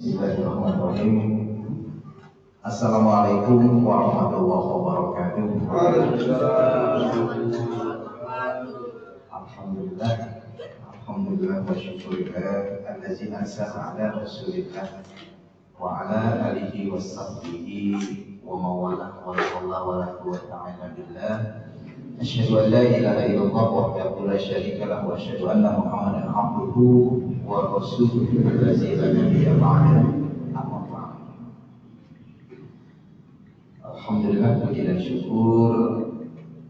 Bismillahirrahmanirrahim. Assalamualaikum warahmatullahi wabarakatuh. Alhamdulillah, alhamdulillah wa syukurillah allazi anzala ala rasulillah wa ala alihi wa sahbihi wa mawalah wa la quwwata illa billah. Asyhadu an la ilaha illallah wahdahu la syarika lahu wa asyhadu anna Muhammadan abduhu wa rasuluhu allazi la nabiyya ba'dahu. Amma ba'd. Alhamdulillah, puji dan syukur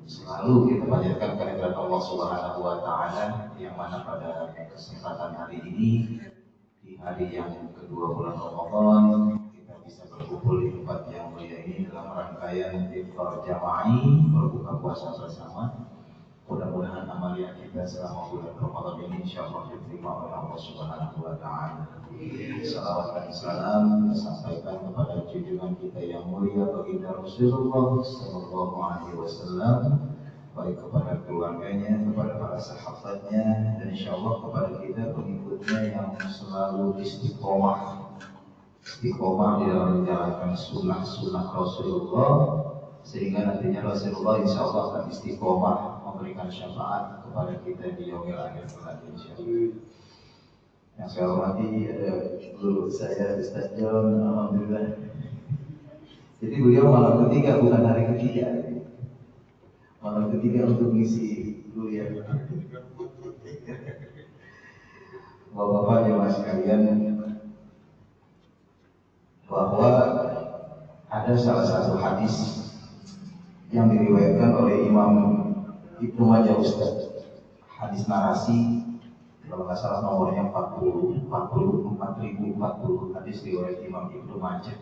selalu kita panjatkan kehadirat Allah Subhanahu wa taala, yang mana pada kesempatan hari ini di hari yang kedua bulan Ramadan kita bisa berkumpul di tempat yang mulia ini dalam rangkaian iftar jama'i berbuka puasa bersama. Mudah-mudahan amalia kita selama bulan Ramadan ini insyaallah diterima oleh Allah Subhanahu wa taala. Salawat dan salam disampaikan kepada junjungan kita yang mulia baginda Rasulullah sallallahu alaihi wasallam, baik kepada keluarganya, kepada para sahabatnya, dan insyaallah kepada kita pengikutnya yang selalu istiqomah di dalam menjalankan sunnah Rasulullah, sehingga nantinya Rasulullah insyaallah akan istiqomah memberikan syafaat kepada kita di yaumil akhir kelak insyaallah. Yang saya hormati ada guru saya Ustaz John, alhamdulillah. Jadi beliau malam ketiga, bukan hari ketiga. Malam ketiga untuk mengisi kuliah. Bapak-bapak jemaah sekalian, bahwa ada salah satu hadis yang diriwayatkan oleh Imam Ibnu Majah Ustaz, hadis narasi kalau nggak salah nomornya 4040, hadis riwayat Imam Ibnu Majah,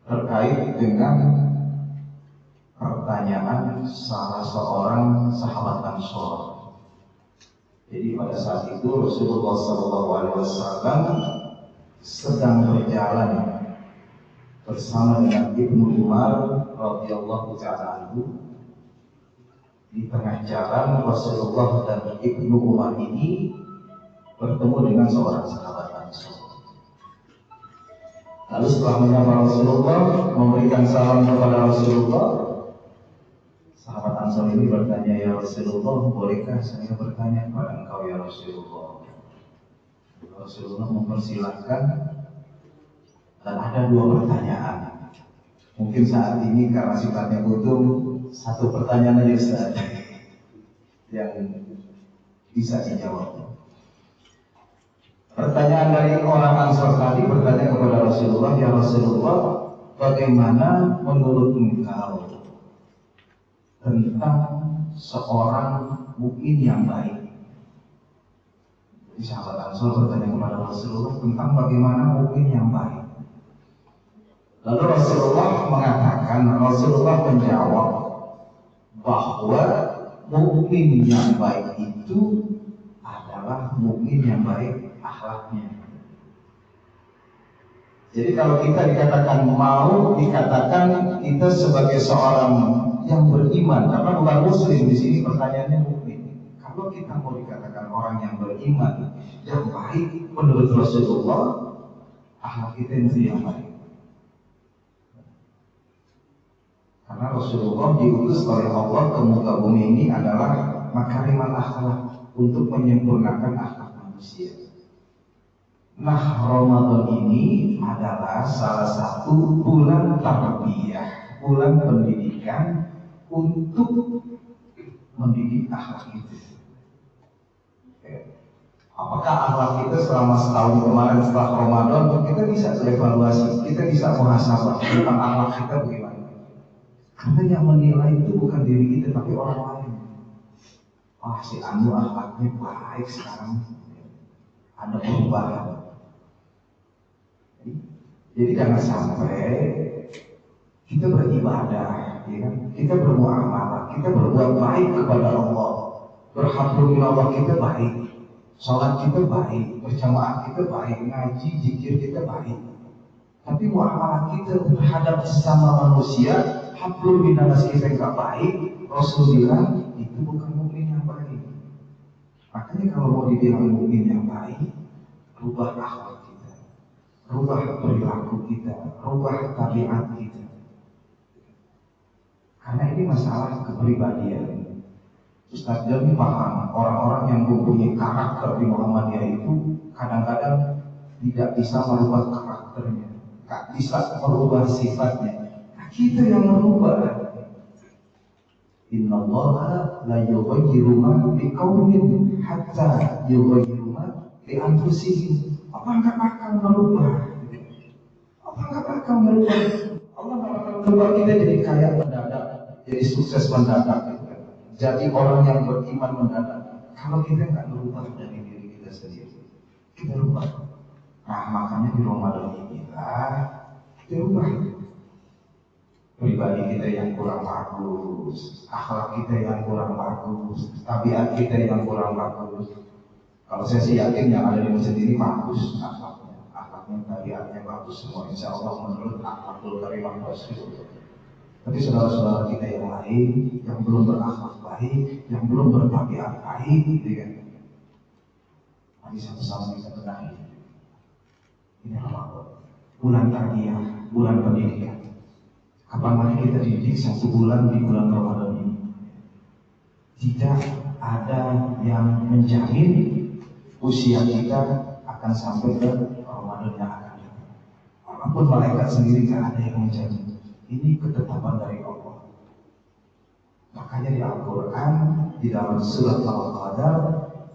terkait dengan pertanyaan salah seorang sahabat Ansor. Jadi pada saat itu Rasulullah SAW sedang berjalan bersama dengan Ibnu Umar radhiyallahu ta'ala anhu. Di tengah jalan Rasulullah dan Ibnu Umar ini bertemu dengan seorang sahabat Ansor. Lalu setelah menyapa Rasulullah, memberikan salam kepada Rasulullah, sahabat Ansor ini bertanya, "Ya Rasulullah, bolehkah saya bertanya kepada engkau ya Rasulullah?" Rasulullah mempersilahkan, dan ada dua pertanyaan. Mungkin saat ini karena sifatnya butuh, satu pertanyaan aja Ustaz yang bisa dijawab. Pertanyaan dari orang Ansor tadi bertanya kepada Rasulullah, "Ya Rasulullah, bagaimana menurut engkau tentang seorang mukmin yang baik?" Jadi sahabat Ansor bertanya kepada Rasulullah tentang bagaimana mukmin yang baik. Lalu Rasulullah menjawab bahwa mukmin yang baik itu adalah mukmin yang baik akhlaknya. Jadi kalau kita dikatakan kita sebagai seorang yang beriman, karena bukan muslim di sini pertanyaannya mukmin. Kalau kita mau dikatakan orang yang beriman yang baik menurut Rasulullah, akhlak kita itu yang baik. Karena Rasulullah diutus oleh Allah ke muka bumi ini adalah makarimal akhlak, untuk menyempurnakan akhlak manusia. Nah, Ramadan ini adalah salah satu bulan tarbiyah, bulan pendidikan untuk mendidik akhlak itu. Apakah akhlak kita selama setahun kemarin setelah Ramadan kita bisa evaluasi, kita bisa muhasabah tentang akhlak kita bagaimana? Karena yang menilai itu bukan diri kita tapi orang lain. Wah, si Anu akhlaknya baik sekarang, ada perubahan. Jadi jangan sampai kita beribadah, ya kan? Kita bermuamalah, kita berbuat baik kepada Allah, berhablum minallah kita baik, sholat kita baik, berjamaah kita baik, ngaji, zikir kita baik. Tapi muamalah kita terhadap sesama manusia, hablum minallah kita nggak baik, Rasul bilang itu bukan mukmin yang baik. Makanya kalau mau dibilang mukmin yang baik, rubah akhlak kita. rubah perilaku kita, rubah tabiat kita. Karena ini masalah kepribadian. Ustaz Jami paham, orang-orang yang mempunyai karakter di Muhammadiyah itu kadang-kadang tidak bisa merubah karakternya, tak bisa merubah sifatnya. Nah, kita yang merubah. Innallaha la yughayyiru ma biqaumin hatta yughayyiru ma bi anfusihim. Allah enggak akan merubah. Allah enggak akan merubah. Allah enggak akan merubah kita jadi kaya mendadak, jadi sukses mendadak. Jadi orang yang beriman mendadak. Kalau kita nggak merubah dari diri kita sendiri, kita rubah. Nah, makanya di Ramadan inilah kita rubah pribadi kita yang kurang bagus, akhlak kita yang kurang bagus, tabiat kita yang kurang bagus. Kalau saya sih yakin yang ada di masjid ini bagus akhlaknya, tabiatnya bagus semua. Insya Allah menurut akhlakul karimah Rasul. Tapi saudara-saudara kita yang lain yang belum berakhlak baik, yang belum bertabiat baik, gitu kan? Mari sama-sama kita benahi. Ini Ramadan, bulan tarbiyah, bulan pendidikan. Kapan lagi kita didik 1 bulan di bulan Ramadan ini? Tidak ada yang menjamin usia kita akan sampai ke Ramadan yang akan datang. Walaupun malaikat sendiri tidak ada yang menjamin. Ini ketetapan dari Allah. Makanya di Al-Quran, di dalam surat Al-Qadar,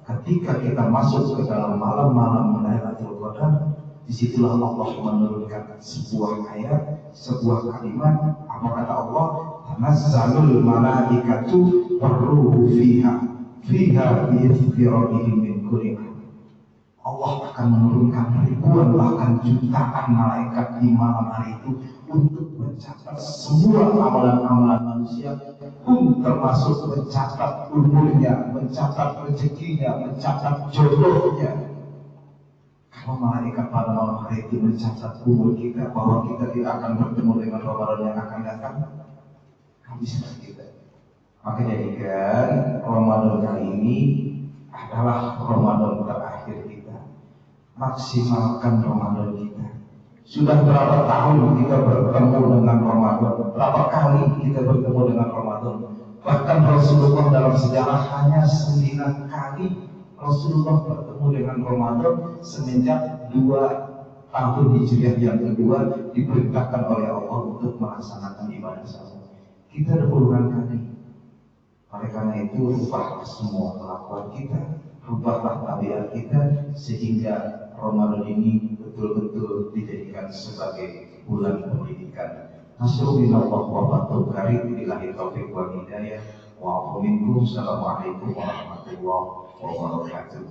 ketika kita masuk ke dalam malam-malam Lailatul Qadar, disitulah Allah menurunkan sebuah ayat, sebuah kalimat. Apa kata Allah? Tanazzalul malaikatu warruhu fiha bi'izni rabbihim min kulli amr. Allah akan menurunkan ribuan bahkan jutaan malaikat di malam hari itu untuk mencatat semua amalan-amalan manusia, termasuk mencatat umurnya, mencatat rezekinya, mencatat jodohnya. Kalau malaikat pada malam hari itu mencatat umur kita, bahwa kita tidak akan bertemu dengan Ramadan yang akan datang, habislah kita. Maka jadikan Ramadan kali ini adalah Ramadan terakhir kita. Maksimalkan Ramadan kita. Sudah berapa tahun kita bertemu dengan Ramadan? Berapa kali kita bertemu dengan Ramadan? Bahkan Rasulullah dalam sejarah hanya 9 kali Rasulullah bertemu dengan Ramadan semenjak 2 tahun Hijriah yang kedua diperintahkan oleh Allah untuk melaksanakan ibadah salat. Kita ada puluhan kali. Oleh karena itu, rubahlah semua kelakuan kita, rubahlah tabiat kita, sehingga Ramadan ini betul-betul dijadikan sebagai bulan pendidikan. Nasrulillah wa barakatuh karim billahi taufiq wal hidayah wa afu minkum. Assalamualaikum warahmatullahi wabarakatuh.